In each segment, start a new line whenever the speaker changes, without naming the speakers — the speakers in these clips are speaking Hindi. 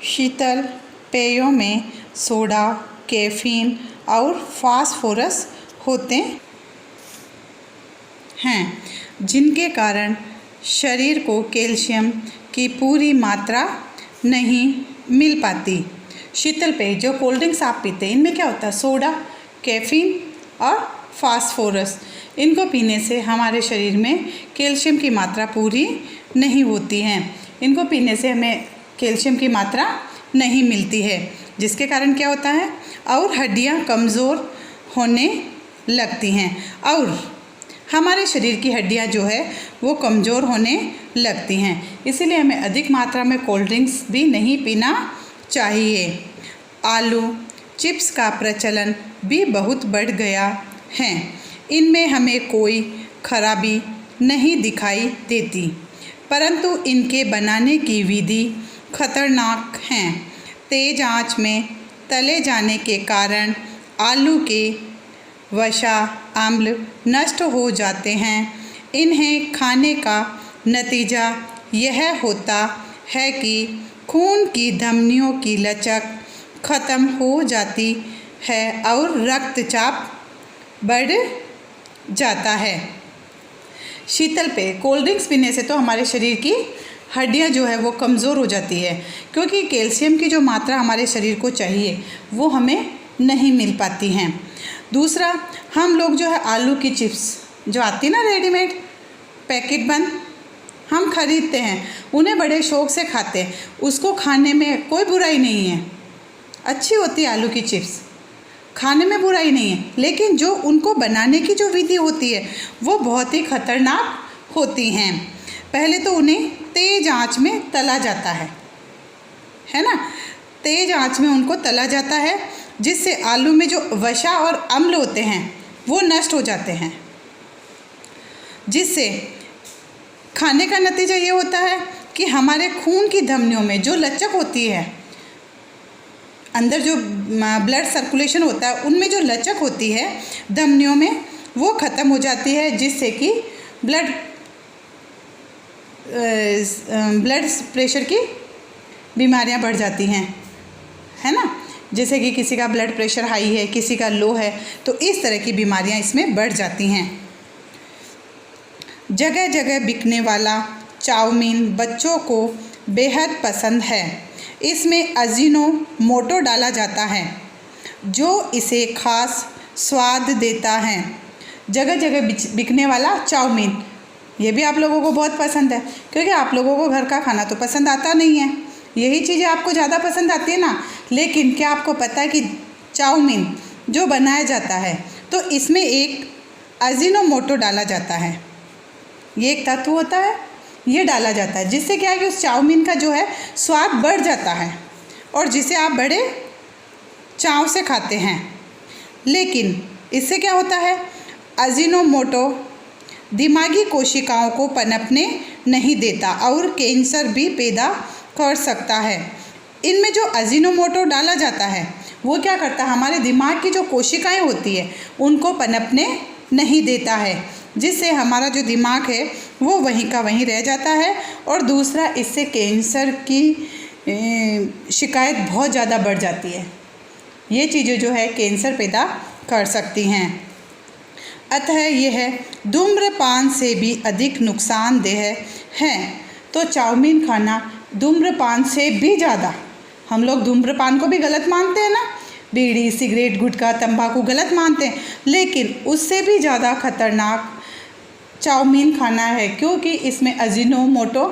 शीतल पेयों में सोडा, कैफीन और फास्फोरस होते हैं, जिनके कारण शरीर को कैल्शियम की पूरी मात्रा नहीं मिल पाती। शीतल पेय जो कोल्ड ड्रिंक्स आप पीते हैं, इनमें क्या होता है? सोडा, कैफीन और फास्फोरस। इनको पीने से हमारे शरीर में कैल्शियम की मात्रा पूरी नहीं होती है। इनको पीने से हमें कैल्शियम की मात्रा नहीं मिलती है, जिसके कारण क्या होता है? और हड्डियां कमज़ोर होने लगती हैं और हमारे शरीर की हड्डियां जो है वो कमज़ोर होने लगती हैं। इसीलिए हमें अधिक मात्रा में कोल्ड ड्रिंक्स भी नहीं पीना चाहिए। आलू चिप्स का प्रचलन भी बहुत बढ़ गया है। इनमें हमें कोई खराबी नहीं दिखाई देती, परंतु इनके बनाने की विधि खतरनाक हैं। तेज़ आंच में तले जाने के कारण आलू के वसा अम्ल नष्ट हो जाते हैं। इन्हें खाने का नतीजा यह होता है कि खून की धमनियों की लचक ख़त्म हो जाती है और रक्तचाप बढ़ जाता है। शीतल पेय कोल्ड ड्रिंक्स पीने से तो हमारे शरीर की हड्डियां जो है वो कमज़ोर हो जाती है, क्योंकि कैल्शियम की जो मात्रा हमारे शरीर को चाहिए वो हमें नहीं मिल पाती हैं। दूसरा, हम लोग जो है आलू की चिप्स जो आती है ना रेडीमेड पैकेट बंद, हम खरीदते हैं, उन्हें बड़े शौक़ से खाते हैं। उसको खाने में कोई बुराई नहीं है, अच्छी होती है आलू की चिप्स, खाने में बुराई नहीं है। लेकिन जो उनको बनाने की जो विधि होती है वो बहुत ही खतरनाक होती हैं। पहले तो उन्हें तेज़ आंच में तला जाता है ना, तेज़ आंच में उनको तला जाता है, जिससे आलू में जो वसा और अम्ल होते हैं वो नष्ट हो जाते हैं, जिससे खाने का नतीजा ये होता है कि हमारे खून की धमनियों में जो लचक होती है, अंदर जो ब्लड सर्कुलेशन होता है उनमें जो लचक होती है धमनियों में वो ख़त्म हो जाती है, जिससे कि ब्लड प्रेशर की बीमारियां बढ़ जाती हैं, है ना। जैसे कि किसी का ब्लड प्रेशर हाई है, किसी का लो है, तो इस तरह की बीमारियां इसमें बढ़ जाती हैं। जगह जगह बिकने वाला चाउमीन बच्चों को बेहद पसंद है। इसमें अजीनोमोटो डाला जाता है जो इसे खास स्वाद देता है। जगह जगह बिकने वाला चाउमीन, ये भी आप लोगों को बहुत पसंद है, क्योंकि आप लोगों को घर का खाना तो पसंद आता नहीं है, यही चीज़ें आपको ज़्यादा पसंद आती है ना। लेकिन क्या आपको पता है कि चाउमीन जो बनाया जाता है तो इसमें एक अजीनोमोटो डाला जाता है, ये एक तत्व होता है, ये डाला जाता है, जिससे क्या है कि उस चाउमीन का जो है स्वाद बढ़ जाता है और जिसे आप बड़े चाव से खाते हैं। लेकिन इससे क्या होता है, अजीनोमोटो दिमागी कोशिकाओं को पनपने नहीं देता और कैंसर भी पैदा कर सकता है। इनमें जो अजीनोमोटो डाला जाता है वो क्या करता है, हमारे दिमाग की जो कोशिकाएं होती है उनको पनपने नहीं देता है, जिससे हमारा जो दिमाग है वो वहीं का वहीं रह जाता है। और दूसरा, इससे कैंसर की शिकायत बहुत ज़्यादा बढ़ जाती है। ये चीज़ें जो है कैंसर पैदा कर सकती हैं। अतः यह धूम्रपान से भी अधिक नुकसानदेह है। तो चाउमीन खाना धूम्रपान से भी ज़्यादा, हम लोग धूम्रपान को भी गलत मानते हैं ना, बीड़ी, सिगरेट, गुटखा, तंबाकू गलत मानते हैं, लेकिन उससे भी ज़्यादा खतरनाक चाउमीन खाना है, क्योंकि इसमें अजीनोमोटो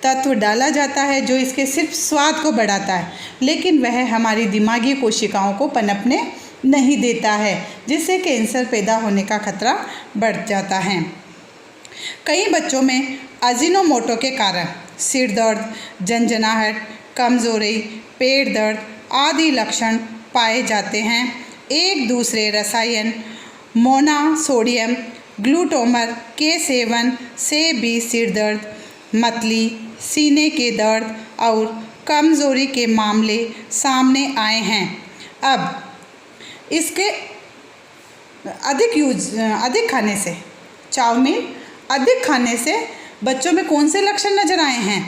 तत्व डाला जाता है जो इसके सिर्फ स्वाद को बढ़ाता है, लेकिन वह हमारी दिमागी कोशिकाओं को पनपने नहीं देता है, जिससे कैंसर पैदा होने का खतरा बढ़ जाता है। कई बच्चों में अजीनोमोटो के कारण सिर दर्द, झंझनाहट, कमज़ोरी, पेट दर्द आदि लक्षण पाए जाते हैं। एक दूसरे रसायन मोनोसोडियम ग्लूटामेट के सेवन से भी सिर दर्द, मतली, सीने के दर्द और कमज़ोरी के मामले सामने आए हैं। अब इसके अधिक खाने से, चाउमीन अधिक खाने से बच्चों में कौन से लक्षण नज़र आए हैं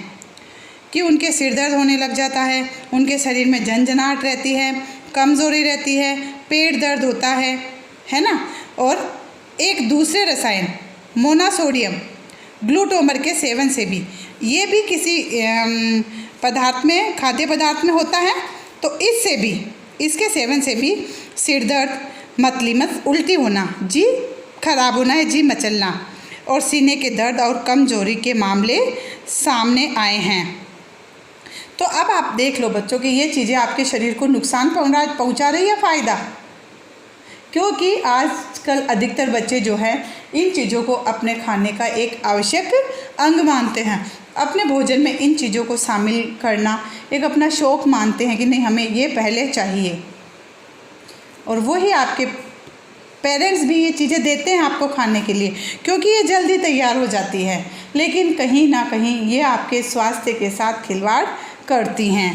कि उनके सिर दर्द होने लग जाता है, उनके शरीर में झंझनाहट रहती है, कमज़ोरी रहती है, पेट दर्द होता है ना। और एक दूसरे रसायन मोनोसोडियम ग्लूटामेट के सेवन से भी, ये भी किसी पदार्थ में, खाद्य पदार्थ में होता है, तो इससे भी, इसके सेवन से भी सिर दर्द, मतली मत, उल्टी होना, जी खराब होना है, जी मचलना और सीने के दर्द और कमजोरी के मामले सामने आए हैं। तो अब आप देख लो बच्चों कि ये चीज़ें आपके शरीर को नुकसान पहुंचा रही है फ़ायदा, क्योंकि आजकल अधिकतर बच्चे जो हैं इन चीज़ों को अपने खाने का एक आवश्यक अंग मानते हैं। अपने भोजन में इन चीज़ों को शामिल करना एक अपना शौक़ मानते हैं कि नहीं, हमें ये पहले चाहिए। और वही आपके पेरेंट्स भी ये चीज़ें देते हैं आपको खाने के लिए, क्योंकि ये जल्दी तैयार हो जाती है, लेकिन कहीं ना कहीं ये आपके स्वास्थ्य के साथ खिलवाड़ करती हैं।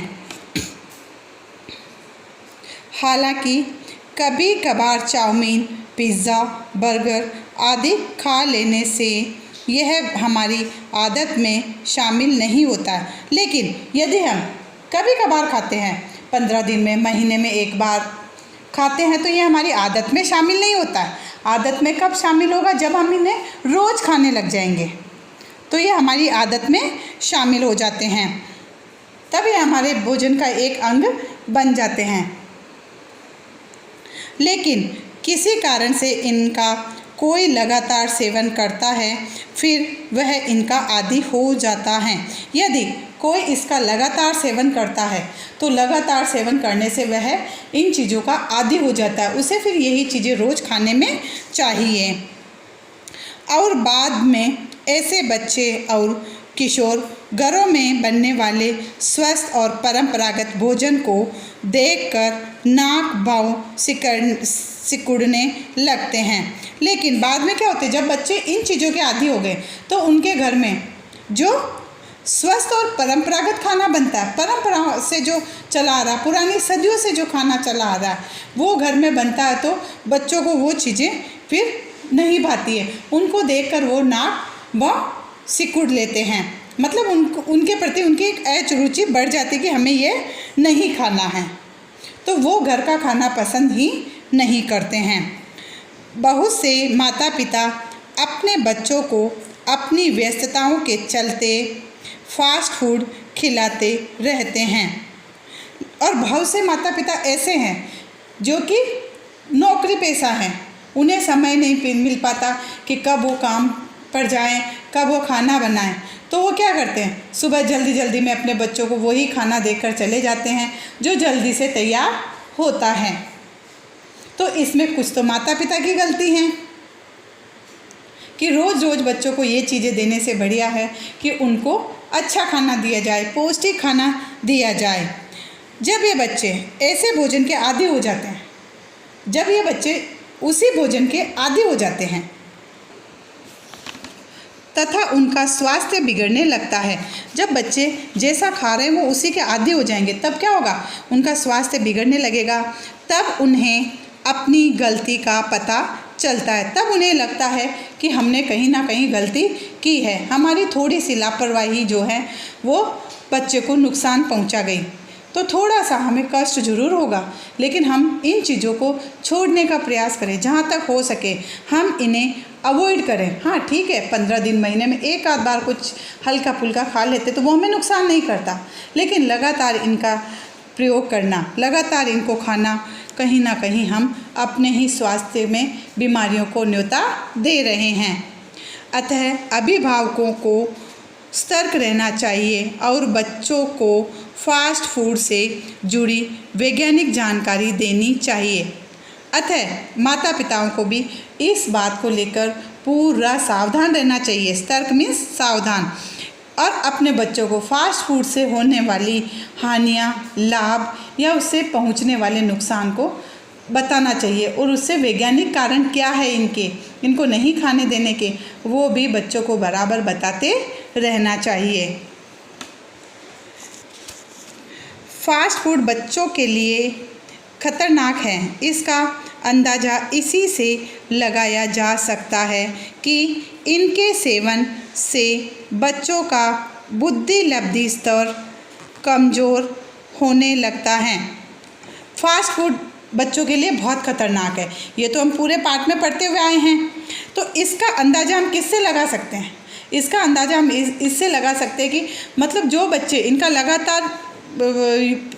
हालांकि कभी कभार चाउमीन, पिज़्ज़ा, बर्गर आदि खा लेने से यह हमारी आदत में शामिल नहीं होता है, लेकिन यदि हम कभी कभार खाते हैं, 15 दिन में, महीने में एक बार खाते हैं, तो ये हमारी आदत में शामिल नहीं होता है। आदत में कब शामिल होगा? जब हम इन्हें रोज़ खाने लग जाएंगे, तो ये हमारी आदत में शामिल हो जाते हैं, तब ये हमारे भोजन का एक अंग बन जाते हैं। लेकिन किसी कारण से इनका कोई लगातार सेवन करता है, फिर वह इनका आदी हो जाता है। यदि कोई इसका लगातार सेवन करता है, तो लगातार सेवन करने से वह इन चीज़ों का आदी हो जाता है, उसे फिर यही चीज़ें रोज़ खाने में चाहिए। और बाद में ऐसे बच्चे और किशोर घरों में बनने वाले स्वस्थ और परंपरागत भोजन को देखकर नाक भाव सिकुड़ने लगते हैं। लेकिन बाद में क्या होते हैं, जब बच्चे इन चीज़ों के आदी हो गए, तो उनके घर में जो स्वस्थ और परंपरागत खाना बनता है, परंपरा से जो चला आ रहा, पुरानी सदियों से जो खाना चला आ रहा है, वो घर में बनता है, तो बच्चों को वो चीज़ें फिर नहीं भाती है। उनको देखकर वो नाक व सिकुड़ लेते हैं, मतलब उनके प्रति उनकी एक रुचि बढ़ जाती है कि हमें ये नहीं खाना है, तो वो घर का खाना पसंद ही नहीं करते हैं। बहुत से माता पिता अपने बच्चों को अपनी व्यस्तताओं के चलते फास्ट फूड खिलाते रहते हैं, और बहुत से माता पिता ऐसे हैं जो कि नौकरी पेशा हैं, उन्हें समय नहीं मिल पाता कि कब वो काम पर जाएं, कब वो खाना बनाएं, तो वो क्या करते हैं, सुबह जल्दी जल्दी में अपने बच्चों को वही खाना देकर चले जाते हैं जो जल्दी से तैयार होता है। तो इसमें कुछ तो माता पिता की गलती है कि रोज़ रोज़ बच्चों को ये चीज़ें देने से बढ़िया है कि उनको अच्छा खाना दिया जाए, पौष्टिक खाना दिया जाए। जब ये बच्चे ऐसे भोजन के आदी हो जाते हैं, जब ये बच्चे उसी भोजन के आदी हो जाते हैं तथा उनका स्वास्थ्य बिगड़ने लगता है, जब बच्चे जैसा खा रहे हैं वो उसी के आदी हो जाएंगे, तब क्या होगा, उनका स्वास्थ्य बिगड़ने लगेगा। तब उन्हें अपनी गलती का पता चलता है, तब उन्हें लगता है कि हमने कहीं ना कहीं गलती की है, हमारी थोड़ी सी लापरवाही जो है वो बच्चे को नुकसान पहुंचा गई। तो थोड़ा सा हमें कष्ट जरूर होगा, लेकिन हम इन चीज़ों को छोड़ने का प्रयास करें, जहाँ तक हो सके हम इन्हें अवॉइड करें। हाँ ठीक है, 15 दिन, महीने में एक आध बार कुछ हल्का फुल्का खा लेते तो वो हमें नुकसान नहीं करता, लेकिन लगातार इनका प्रयोग करना, लगातार इनको खाना, कहीं ना कहीं हम अपने ही स्वास्थ्य में बीमारियों को न्योता दे रहे हैं। अतः अभिभावकों को सतर्क रहना चाहिए और बच्चों को फास्ट फूड से जुड़ी वैज्ञानिक जानकारी देनी चाहिए। अतः माता पिताओं को भी इस बात को लेकर पूरा सावधान रहना चाहिए। सतर्क मीन्स सावधान, और अपने बच्चों को फास्ट फूड से होने वाली हानियाँ, लाभ या उससे पहुंचने वाले नुकसान को बताना चाहिए, और उससे वैज्ञानिक कारण क्या है इनको नहीं खाने देने के, वो भी बच्चों को बराबर बताते रहना चाहिए। फास्ट फूड बच्चों के लिए खतरनाक है, इसका अंदाज़ा इसी से लगाया जा सकता है कि इनके सेवन से बच्चों का बुद्धि लब्धि स्तर कमज़ोर होने लगता है। फास्ट फूड बच्चों के लिए बहुत ख़तरनाक है, ये तो हम पूरे पाठ में पढ़ते हुए आए हैं। तो इसका अंदाज़ा हम किससे लगा सकते हैं? इसका अंदाज़ा हम इससे लगा सकते हैं कि मतलब जो बच्चे इनका लगातार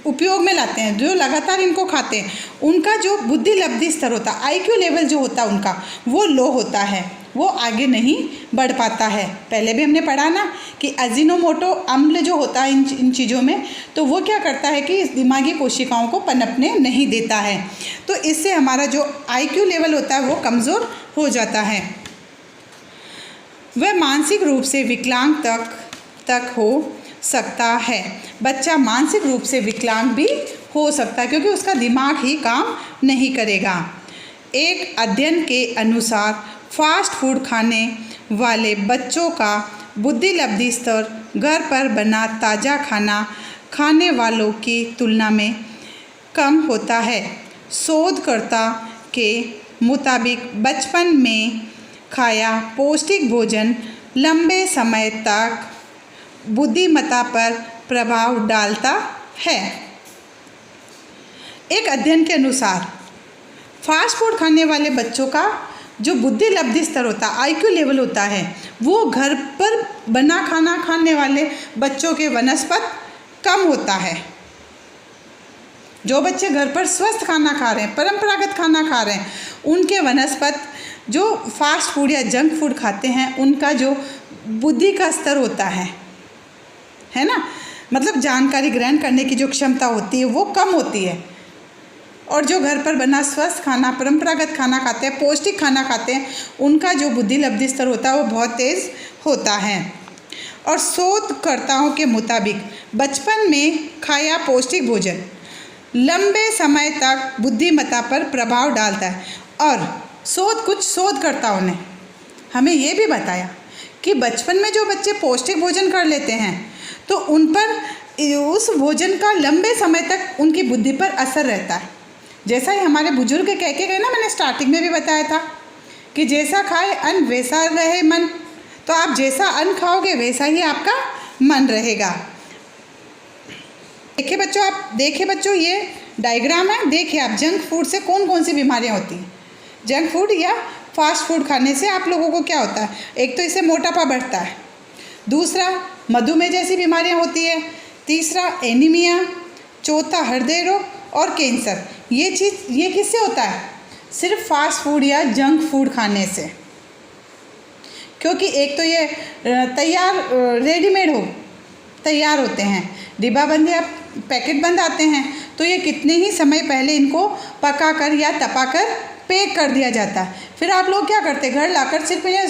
उपयोग में लाते हैं, जो लगातार इनको खाते हैं, उनका जो बुद्धि लब्धि स्तर होता है, IQ लेवल जो होता है उनका, वो लो होता है, वो आगे नहीं बढ़ पाता है। पहले भी हमने पढ़ा ना कि अजीनोमोटो अम्ल जो होता है इन चीज़ों में, तो वो क्या करता है कि दिमागी कोशिकाओं को पनपने नहीं देता है। तो इससे हमारा जो IQ लेवल होता है वो कमज़ोर हो जाता है। वह मानसिक रूप से विकलांग तक हो सकता है। बच्चा मानसिक रूप से विकलांग भी हो सकता है क्योंकि उसका दिमाग ही काम नहीं करेगा। एक अध्ययन के अनुसार फास्ट फूड खाने वाले बच्चों का बुद्धि लब्धि स्तर घर पर बना ताज़ा खाना खाने वालों की तुलना में कम होता है। शोधकर्ता के मुताबिक बचपन में खाया पौष्टिक भोजन लंबे समय तक बुद्धिमत्ता पर प्रभाव डालता है। एक अध्ययन के अनुसार फास्ट फूड खाने वाले बच्चों का जो बुद्धि लब्धि स्तर होता है, IQ लेवल होता है, वो घर पर बना खाना खाने वाले बच्चों के वनस्पत कम होता है। जो बच्चे घर पर स्वस्थ खाना खा रहे हैं, परंपरागत खाना खा रहे हैं, उनके वनस्पत जो फास्ट फूड या जंक फूड खाते हैं, उनका जो बुद्धि का स्तर होता है ना, मतलब जानकारी ग्रहण करने की जो क्षमता होती है वो कम होती है। और जो घर पर बना स्वस्थ खाना, परंपरागत खाना खाते हैं, पौष्टिक खाना खाते हैं, उनका जो बुद्धि लब्धि स्तर होता है वो बहुत तेज़ होता है। और शोधकर्ताओं के मुताबिक बचपन में खाया पौष्टिक भोजन लंबे समय तक बुद्धिमत्ता पर प्रभाव डालता है। और कुछ शोधकर्ताओं ने हमें ये भी बताया कि बचपन में जो बच्चे पौष्टिक भोजन कर लेते हैं तो उन पर उस भोजन का लंबे समय तक उनकी बुद्धि पर असर रहता है। जैसा ही हमारे बुजुर्ग कह के गए ना, मैंने स्टार्टिंग में भी बताया था कि जैसा खाए अन्न वैसा रहे मन। तो आप जैसा अन्न खाओगे वैसा ही आपका मन रहेगा। देखिए बच्चों ये डायग्राम है। देखिए आप जंक फूड से कौन कौन सी बीमारियां होती हैं। जंक फूड या फास्ट फूड खाने से आप लोगों को क्या होता है? एक तो इससे मोटापा बढ़ता है, दूसरा मधुमेह जैसी बीमारियां होती है, तीसरा एनीमिया, चौथा हृदय रोग और कैंसर। ये किससे होता है? सिर्फ फास्ट फूड या जंक फूड खाने से। क्योंकि एक तो ये रेडीमेड तैयार होते हैं, डिब्बा बंद या पैकेट बंद आते हैं, तो ये कितने ही समय पहले इनको पकाकर या तपाकर पैक कर दिया जाता है। फिर आप लोग क्या करते हैं? घर लाकर सिर्फ ये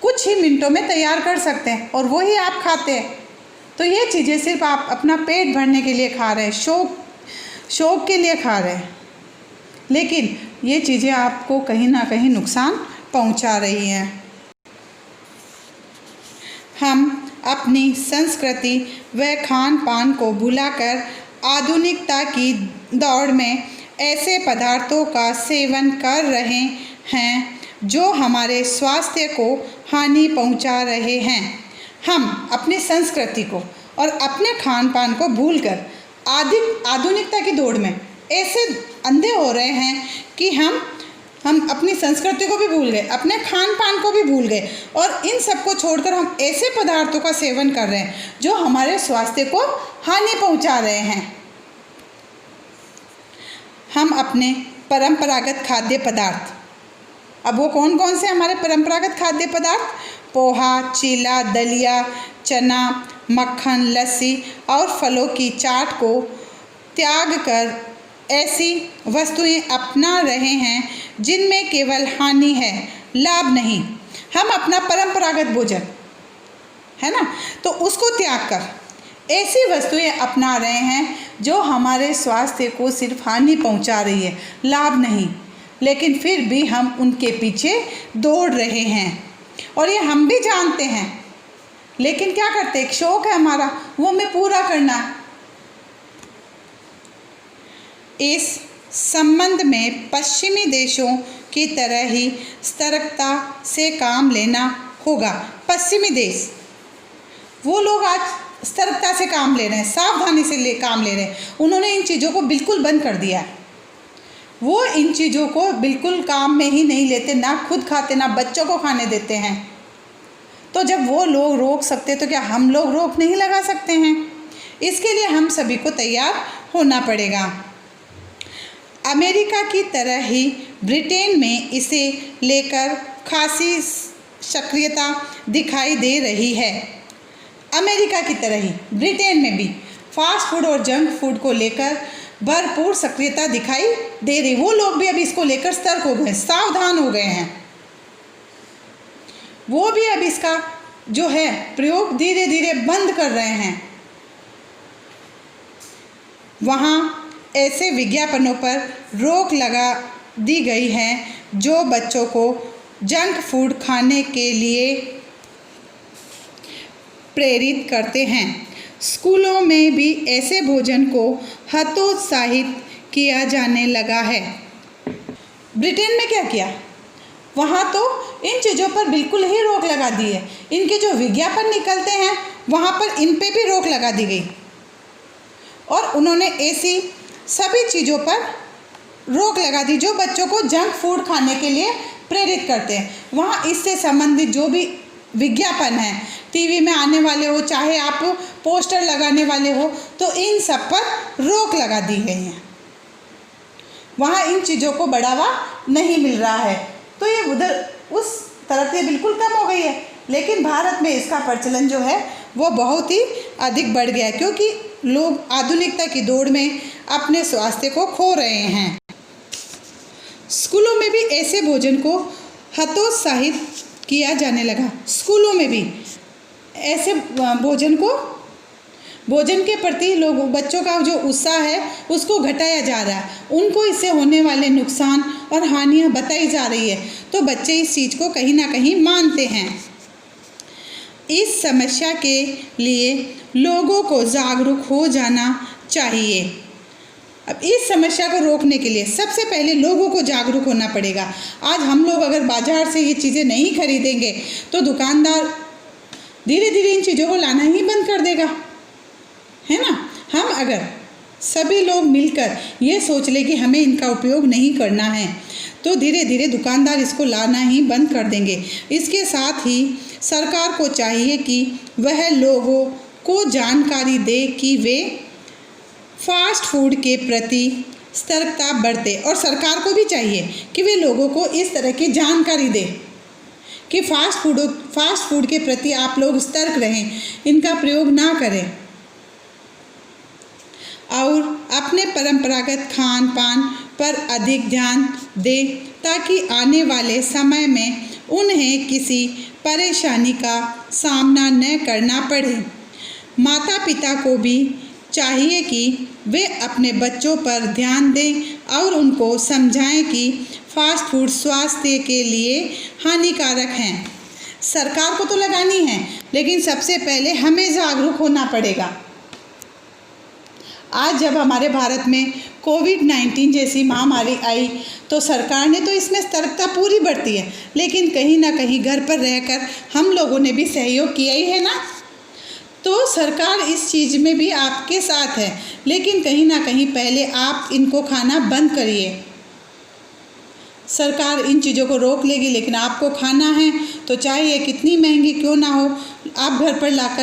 कुछ ही मिनटों में तैयार कर सकते हैं और वही आप खाते हैं। तो ये चीज़ें सिर्फ आप अपना पेट भरने के लिए खा रहे हैं, शौक के लिए खा रहे हैं, लेकिन ये चीज़ें आपको कहीं ना कहीं नुकसान पहुंचा रही हैं। हम अपनी संस्कृति व खान पान को भुलाकर आधुनिकता की दौड़ में ऐसे पदार्थों का सेवन कर रहे हैं जो हमारे स्वास्थ्य को हानि पहुंचा रहे हैं। हम अपनी संस्कृति को और अपने खान पान को भूलकर आधुनिकता की दौड़ में ऐसे अंधे हो रहे हैं कि हम अपनी संस्कृति को भी भूल गए, अपने खान पान को भी भूल गए और इन सब को छोड़कर हम ऐसे पदार्थों का सेवन कर रहे हैं जो हमारे स्वास्थ्य को हानि पहुंचा रहे हैं। हम अपने परंपरागत खाद्य पदार्थ, अब वो कौन कौन से हमारे परंपरागत खाद्य पदार्थ? पोहा, चीला, दलिया, चना, मक्खन, लस्सी और फलों की चाट को त्याग कर ऐसी वस्तुएं अपना रहे हैं जिनमें केवल हानि है, लाभ नहीं। हम अपना परंपरागत भोजन है ना, तो उसको त्याग कर ऐसी वस्तुएं अपना रहे हैं जो हमारे स्वास्थ्य को सिर्फ हानि पहुंचा रही है, लाभ नहीं। लेकिन फिर भी हम उनके पीछे दौड़ रहे हैं और ये हम भी जानते हैं, लेकिन क्या करते हैं? एक शौक है हमारा, वो हमें पूरा करना है। इस संबंध में पश्चिमी देशों की तरह ही सतर्कता से काम लेना होगा। पश्चिमी देश, वो लोग आज सतर्कता से काम ले रहे हैं, सावधानी से काम ले रहे हैं। उन्होंने इन चीज़ों को बिल्कुल बंद कर दिया है। वो इन चीज़ों को बिल्कुल काम में ही नहीं लेते, ना खुद खाते ना बच्चों को खाने देते हैं। तो जब वो लोग रोक सकते तो क्या हम लोग रोक नहीं लगा सकते हैं? इसके लिए हम सभी को तैयार होना पड़ेगा। अमेरिका की तरह ही ब्रिटेन में इसे लेकर खासी सक्रियता दिखाई दे रही है। अमेरिका की तरह ही ब्रिटेन में भी फास्ट फूड और जंक फूड को लेकर भरपूर सक्रियता दिखाई दे रही। वो लोग भी अब इसको लेकर सतर्क हो गए, सावधान हो गए हैं। वो भी अब इसका जो है प्रयोग धीरे धीरे बंद कर रहे हैं। वहाँ ऐसे विज्ञापनों पर रोक लगा दी गई है जो बच्चों को जंक फूड खाने के लिए प्रेरित करते हैं। स्कूलों में भी ऐसे भोजन को हतोत्साहित किया जाने लगा है। ब्रिटेन में क्या किया? वहाँ तो इन चीज़ों पर बिल्कुल ही रोक लगा दी है। इनके जो विज्ञापन निकलते हैं वहाँ पर इन पे भी रोक लगा दी गई और उन्होंने ऐसी सभी चीज़ों पर रोक लगा दी जो बच्चों को जंक फूड खाने के लिए प्रेरित करते हैं। वहाँ इससे संबंधित जो भी विज्ञापन है, टीवी में आने वाले हो, चाहे आप पोस्टर लगाने वाले हो, तो इन सब पर रोक लगा दी गई है। वहाँ इन चीज़ों को बढ़ावा नहीं मिल रहा है, तो ये उधर उस तरफ से बिल्कुल कम हो गई है। लेकिन भारत में इसका प्रचलन जो है वो बहुत ही अधिक बढ़ गया है, क्योंकि लोग आधुनिकता की दौड़ में अपने स्वास्थ्य को खो रहे हैं। स्कूलों में भी ऐसे भोजन को हतोत्साहित किया जाने लगा। स्कूलों में भी ऐसे भोजन के प्रति बच्चों का जो उत्साह है उसको घटाया जा रहा है। उनको इससे होने वाले नुकसान और हानियां बताई जा रही है, तो बच्चे इस चीज़ को कहीं ना कहीं मानते हैं। इस समस्या के लिए लोगों को जागरूक हो जाना चाहिए। अब इस समस्या को रोकने के लिए सबसे पहले लोगों को जागरूक होना पड़ेगा। आज हम लोग अगर बाजार से ये चीज़ें नहीं खरीदेंगे तो दुकानदार धीरे धीरे इन चीज़ों को लाना ही बंद कर देगा, है ना। हम अगर सभी लोग मिलकर ये सोच ले कि हमें इनका उपयोग नहीं करना है, तो धीरे धीरे दुकानदार इसको लाना ही बंद कर देंगे। इसके साथ ही सरकार को चाहिए कि वह लोगों को जानकारी दे कि वे फास्ट फूड के प्रति सतर्कता बरते, और सरकार को भी चाहिए कि वे लोगों को इस तरह की जानकारी दे कि फास्ट फूड के प्रति आप लोग सतर्क रहें, इनका प्रयोग ना करें और अपने परंपरागत खान पान पर अधिक ध्यान दें, ताकि आने वाले समय में उन्हें किसी परेशानी का सामना न करना पड़े। माता पिता को भी चाहिए कि वे अपने बच्चों पर ध्यान दें और उनको समझाएं कि फास्ट फूड स्वास्थ्य के लिए हानिकारक हैं। सरकार को तो लगानी है, लेकिन सबसे पहले हमें जागरूक होना पड़ेगा। आज जब हमारे भारत में कोविड-19 जैसी महामारी आई तो सरकार ने तो इसमें सतर्कता पूरी बरती है, लेकिन कहीं ना कहीं घर पर रहकर हम लोगों ने भी सहयोग किया ही है ना। तो सरकार इस चीज़ में भी आपके साथ है, लेकिन कहीं ना कहीं पहले आप इनको खाना बंद करिए। सरकार इन चीज़ों को रोक लेगी, लेकिन आपको खाना है तो चाहे ये कितनी महंगी क्यों ना हो, आप घर पर लाकर